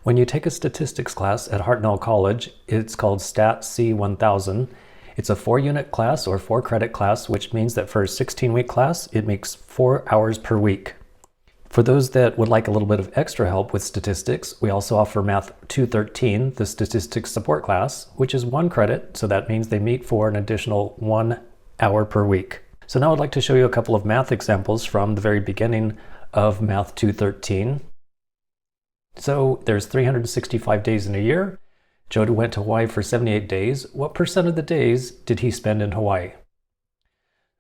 When you take a statistics class at Hartnell College, it's called Stat C-1000. It's a 4-unit class or 4-credit class, which means that for a 16-week class, it makes 4 hours per week. For those that would like a little bit of extra help with statistics, we also offer MAT-213, the statistics support class, which is 1 credit, so that means they meet for an additional 1 hour per week. So now I'd like to show you a couple of math examples from the very beginning of MAT-213. So there's 365 days in a year. Joe went to Hawaii for 78 days. What percent of the days did he spend in Hawaii?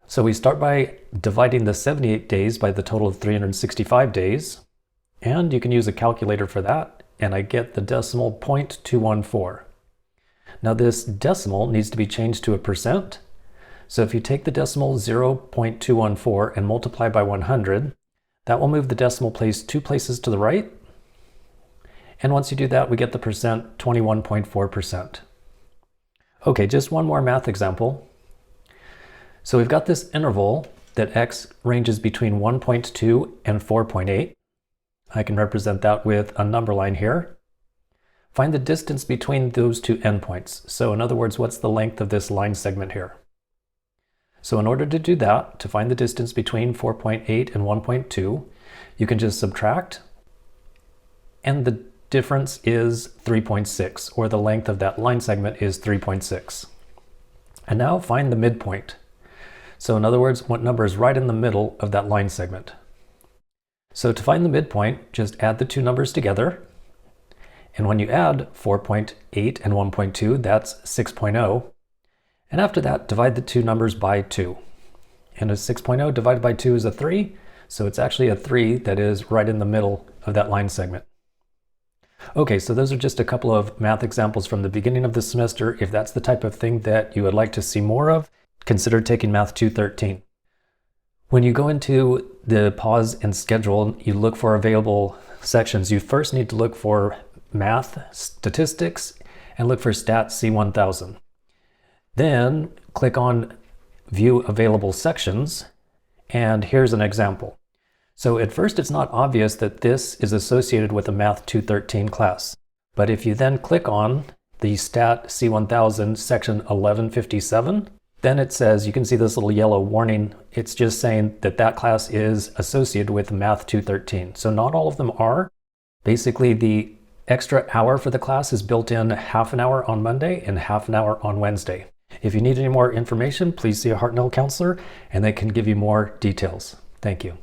So we start by dividing the 78 days by the total of 365 days. And you can use a calculator for that. And I get the decimal 0.214. Now this decimal needs to be changed to a percent. So if you take the decimal 0.214 and multiply by 100, that will move the decimal place 2 places to the right. And once you do that, we get the percent 21.4%. Okay, just one more math example. So we've got this interval that x ranges between 1.2 and 4.8. I can represent that with a number line here. Find the distance between those two endpoints. So in other words, what's the length of this line segment here? So in order to do that, to find the distance between 4.8 and 1.2, you can just subtract, and the difference is 3.6, or the length of that line segment is 3.6. And now find the midpoint. So in other words, what number is right in the middle of that line segment? So to find the midpoint, just add the two numbers together. And when you add 4.8 and 1.2, that's 6.0. And after that, divide the two numbers by 2. And a 6.0 divided by 2 is a 3, so it's actually a 3 that is right in the middle of that line segment. Okay, so those are just a couple of math examples from the beginning of the semester. If that's the type of thing that you would like to see more of, consider taking MAT-213. When you go into the pause and schedule, you look for available sections. You first need to look for math, statistics, and look for Stat C-1000. Then click on View Available Sections, and here's an example. So at first it's not obvious that this is associated with a MAT-213 class. But if you then click on the Stat C-1000 section 1157, then it says, you can see this little yellow warning, it's just saying that that class is associated with MAT-213. So not all of them are. Basically the extra hour for the class is built in half an hour on Monday and half an hour on Wednesday. If you need any more information, please see a Hartnell counselor and they can give you more details. Thank you.